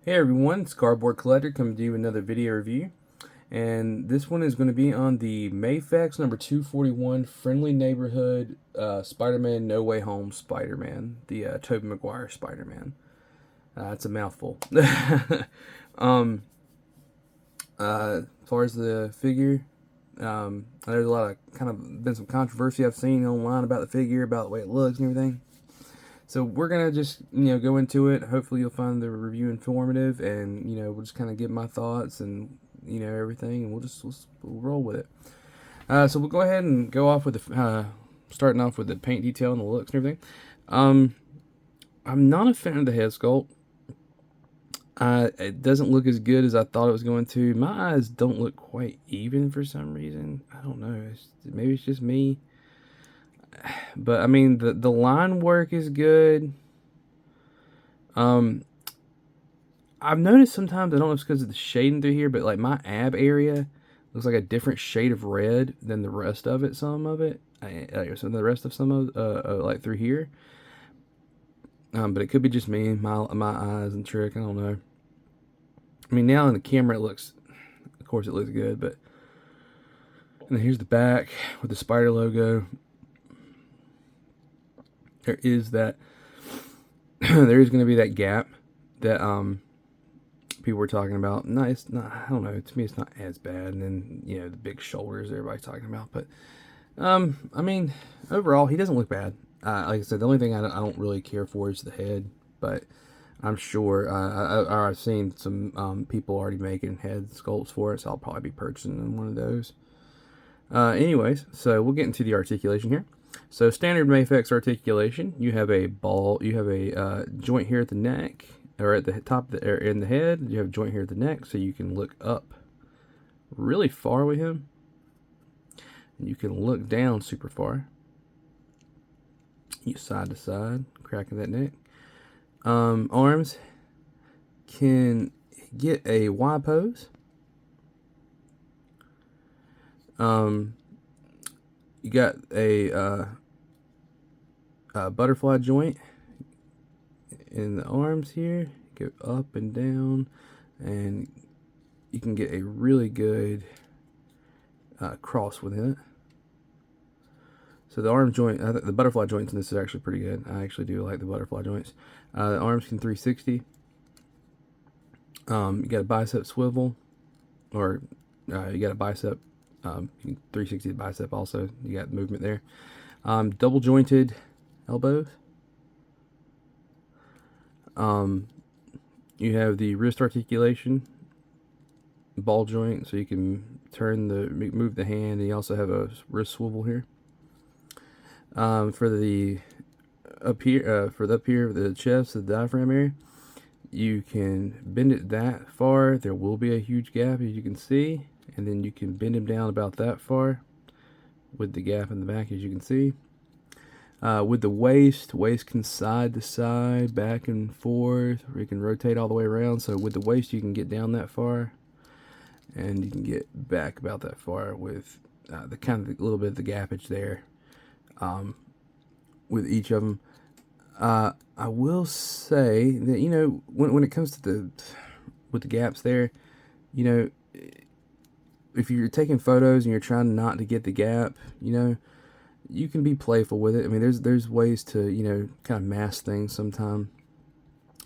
Hey everyone, it's Cardboard Collector coming to you with another video review. And this one is going to be on the Mafex number 241 Friendly Neighborhood Spider-Man No Way Home Spider-Man, the Tobey Maguire Spider-Man. It's a mouthful. As far as the figure, there's a lot of kind of been some controversy I've seen online about the figure, about the way it looks and everything. So we're gonna just go into it. Hopefully you'll find the review informative, and we'll just kind of get my thoughts and everything, and we'll roll with it. So we'll go ahead and go off with the starting off with the paint detail and the looks and everything. I'm not a fan of the head sculpt. It doesn't look as good as I thought it was going to. My eyes don't look quite even for some reason. I don't know. Maybe it's just me. But I mean, the line work is good. I've noticed sometimes, I don't know if it's because of the shading through here, but like my ab area looks like a different shade of red than the rest of it. Some of it, like through here. But it could be just me, my eyes and trick. I don't know. I mean, now in the camera it looks, of course, it looks good, but and then here's the back with the spider logo. There is that. There is going to be that gap that people were talking about. No, it's not. I don't know. To me, it's not as bad. And then the big shoulders everybody's talking about. But I mean, overall, he doesn't look bad. Like I said, the only thing I don't really care for is the head. But I'm sure I've seen some people already making head sculpts for it, so I'll probably be purchasing one of those. Anyways, so we'll get into the articulation here. So standard Mafex articulation, you have a joint here at the neck, or at the top, or in the head. You have a joint here at the neck, so you can look up really far with him, and you can look down super far. You side to side, cracking that neck. Arms can get a Y pose. You got a butterfly joint in the arms here. Go up and down, and you can get a really good cross within it. So the arm joint, the butterfly joints in this is actually pretty good. I actually do like the butterfly joints. The arms can 360. You got a bicep swivel, or you got a bicep 360 the bicep also. You got movement there. Double jointed elbows. You have the wrist articulation, ball joint, so you can move the hand, and you also have a wrist swivel here. For the up here, the chest, the diaphragm area, you can bend it that far. There will be a huge gap, as you can see. And then you can bend him down about that far with the gap in the back, as you can see. With the waist can side to side, back and forth, or you can rotate all the way around. So with the waist, you can get down that far, and you can get back about that far with the kind of little bit of the gapage there. With each of them, I will say that when it comes to with the gaps there, if you're taking photos and you're trying not to get the gap, you can be playful with it. I mean, there's ways to kind of mask things sometimes.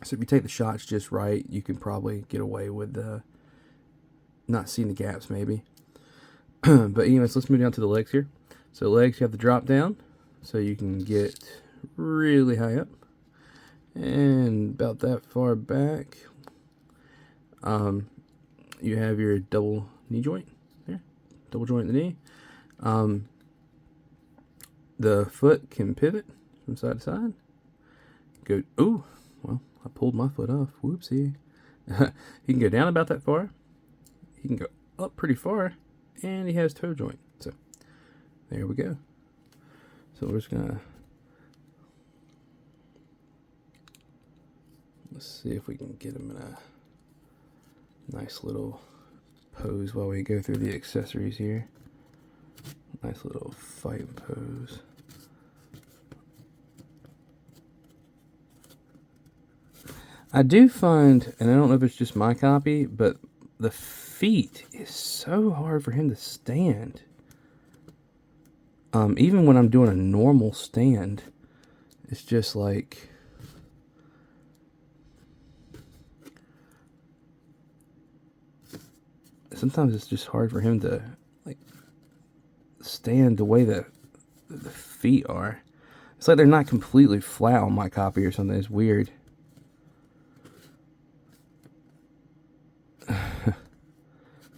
So if you take the shots just right, you can probably get away with not seeing the gaps maybe. But anyways, let's move down to the legs here. So legs, you have the drop down, so you can get really high up and about that far back. You have your double knee joint there, double joint in the knee. The foot can pivot from side to side. Go, oh, well, I pulled my foot off. Whoopsie. He can go down about that far. He can go up pretty far, and he has toe joint. So there we go. So we're just gonna, let's see if we can get him in a nice little pose while we go through the accessories here. Nice little fight pose. I do find, and I don't know if it's just my copy, but the feet is so hard for him to stand. Even when I'm doing a normal stand, it's just like... Sometimes it's just hard for him to, like, stand the way that the feet are. It's like they're not completely flat on my copy or something. It's weird.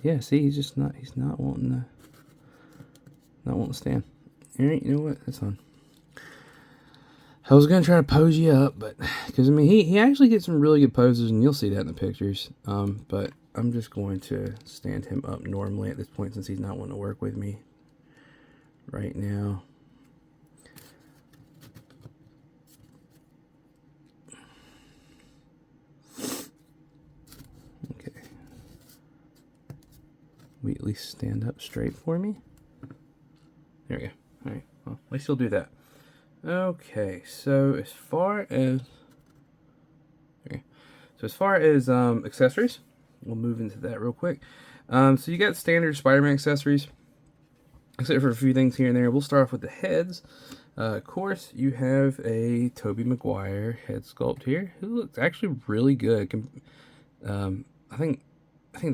Yeah, see, he's not wanting to stand. Alright, you know what? That's fine. I was gonna try to pose you up, but because I mean he actually gets some really good poses, and you'll see that in the pictures. But I'm just going to stand him up normally at this point since he's not wanting to work with me right now. Okay. We at least stand up straight for me. There we go. All right. Well, at least he'll do that. Okay. So as far as accessories, we'll move into that real quick. So you got standard Spider-Man accessories, except for a few things here and there. We'll start off with the heads. Of course, you have a Tobey Maguire head sculpt here, who looks actually really good. I think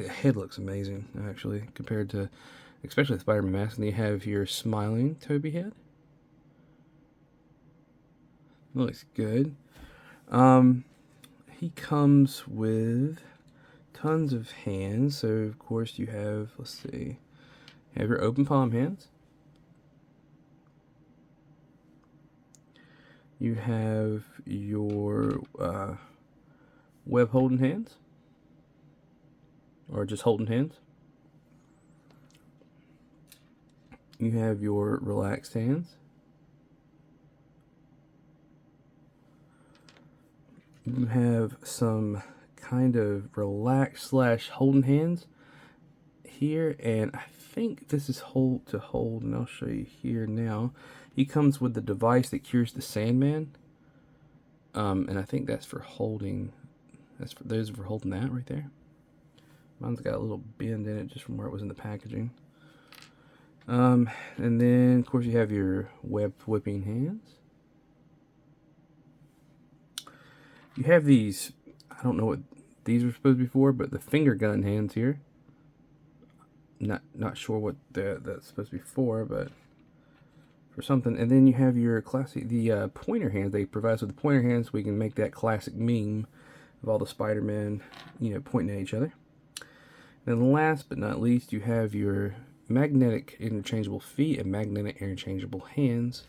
the head looks amazing, actually, compared to, especially the Spider-Man mask. And you have your smiling Tobey head. Looks good. He comes with tons of hands. So, of course, you have, let's see, you have your open palm hands. You have your web holding hands, or just holding hands. You have your relaxed hands. You have some kind of relaxed / holding hands here, and I think this is hold to hold, and I'll show you here now. He comes with the device that cures the Sandman, and I think that's for holding. Those are for holding that right there. Mine's got a little bend in it just from where it was in the packaging. And then of course you have your web whipping hands. You have these, I don't know what these are supposed to be for, but the finger gun hands here. Not sure what that's supposed to be for, but for something. And then you have your classic, the pointer hands. They provide us with the pointer hands so we can make that classic meme of all the Spider-Men, pointing at each other. And then last but not least, you have your magnetic interchangeable feet and magnetic interchangeable hands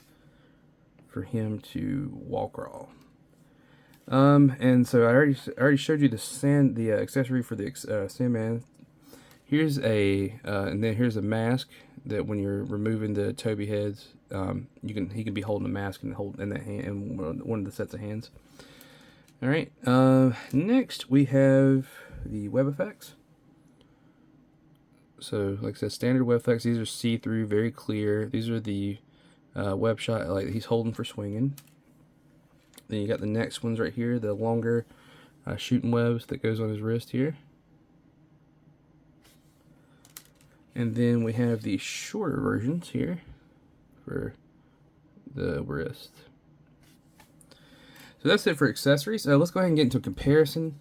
for him to walk crawl. And so I already showed you the accessory for the Sandman. Here's and then here's a mask that when you're removing the Tobey heads, he can be holding the mask and hold in that hand, in one of the sets of hands. All right. Next we have the web effects. So, like I said, standard web effects. These are see-through, very clear. These are the web shot, like he's holding for swinging. Then you got the next ones right here, the longer shooting webs that goes on his wrist here. And then we have the shorter versions here for the wrist. So that's it for accessories. Let's go ahead and get into a comparison.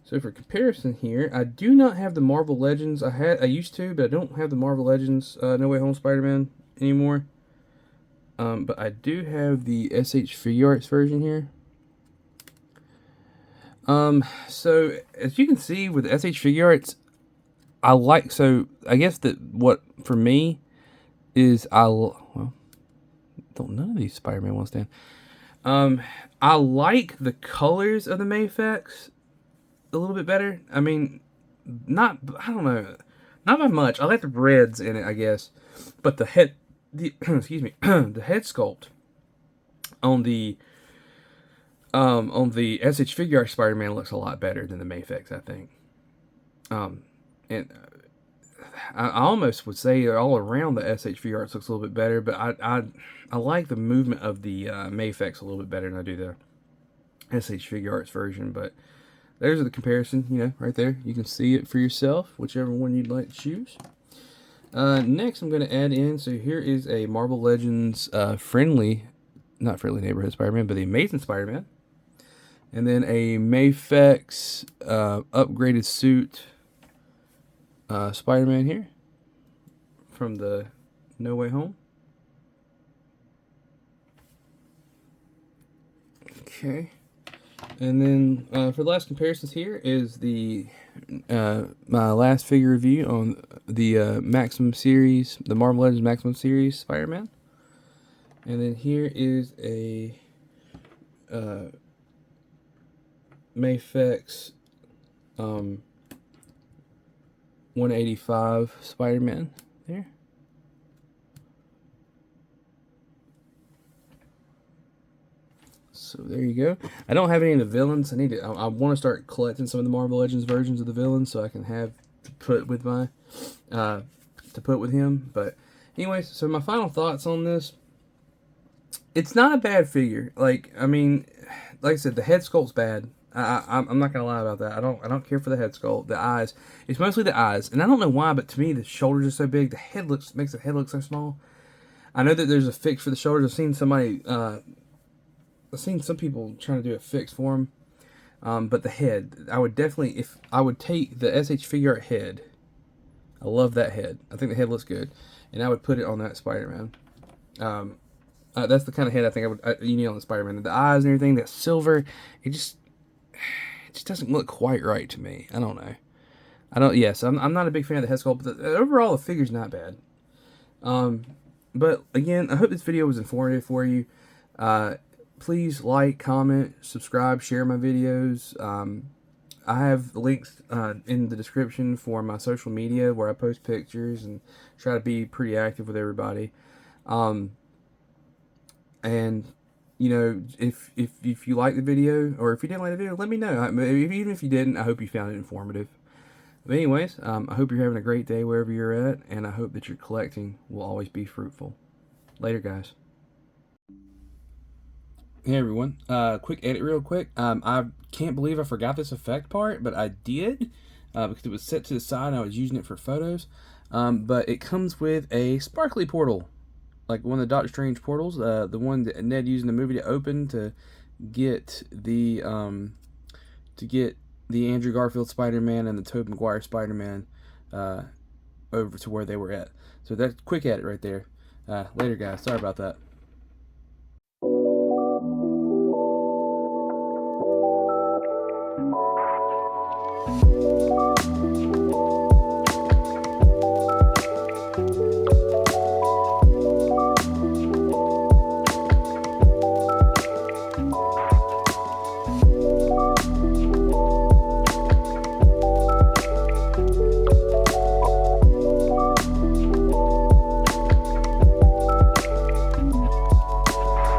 So for comparison here, I do not have the Marvel Legends. I used to, but I don't have the Marvel Legends No Way Home Spider-Man anymore. But I do have the SH Figuarts version here. So as you can see with the SH Figuarts, I guess that what for me is none of these Spider-Man want to stand. I like the colors of the Mafex a little bit better. I mean, I don't know, not by much. I like the reds in it, I guess, but the head excuse me, the head sculpt on the SH Figuarts Spider-Man looks a lot better than the Mafex, I think. And I almost would say all around the SH Figuarts looks a little bit better, but I like the movement of the Mafex a little bit better than I do SH Figure Arts version, but there's the comparison, you know, right there. You can see it for yourself, whichever one you'd like to choose. Next, I'm going to add in, so here is a Marvel Legends not friendly neighborhood Spider-Man, but the Amazing Spider-Man. And then a Mafex upgraded suit Spider-Man here from the No Way Home. Okay. And then for the last comparisons here is the my last figure review on the Maximum Series, the Marvel Legends Maximum Series Spider-Man. And then here is a Mafex 185 Spider-Man there. So there you go. I don't have any of the villains. I want to start collecting some of the Marvel Legends versions of the villains so I can have to put with my to put with him. But anyways, so my final thoughts on this. It's not a bad figure. Like I said, the head sculpt's bad. I'm not gonna lie about that. I don't care for the head sculpt. The eyes. It's mostly the eyes, and I don't know why, but to me the shoulders are so big. The head makes the head look so small. I know that there's a fix for the shoulders. I've seen some people trying to do a fix for him, but the head, I would definitely, if I would take the SH Figure Art head, I love that head. I think the head looks good, and I would put it on that Spider-Man. That's the kind of head I think you need on the Spider-Man. The eyes and everything, that silver, it just doesn't look quite right to me. I don't know. Yes, I'm not a big fan of the head sculpt, but overall the figure's not bad. But again, I hope this video was informative for you. Please like, comment, subscribe, share my videos. I have links in the description for my social media where I post pictures and try to be pretty active with everybody. And you know, if you like the video, or if you didn't like the video, let me know. Even if you didn't, I hope you found it informative. But anyways, I hope you're having a great day wherever you're at, and I hope that your collecting will always be fruitful. Later, guys. Hey everyone, quick edit real quick. I can't believe I forgot this effect part, but I did, because it was set to the side and I was using it for photos. But it comes with a sparkly portal, like one of the Doctor Strange portals, the one that Ned used in the movie to open to get the Andrew Garfield Spider-Man and the Tobey Maguire Spider-Man over to where they were at. So that's quick edit right there. Later guys, sorry about that.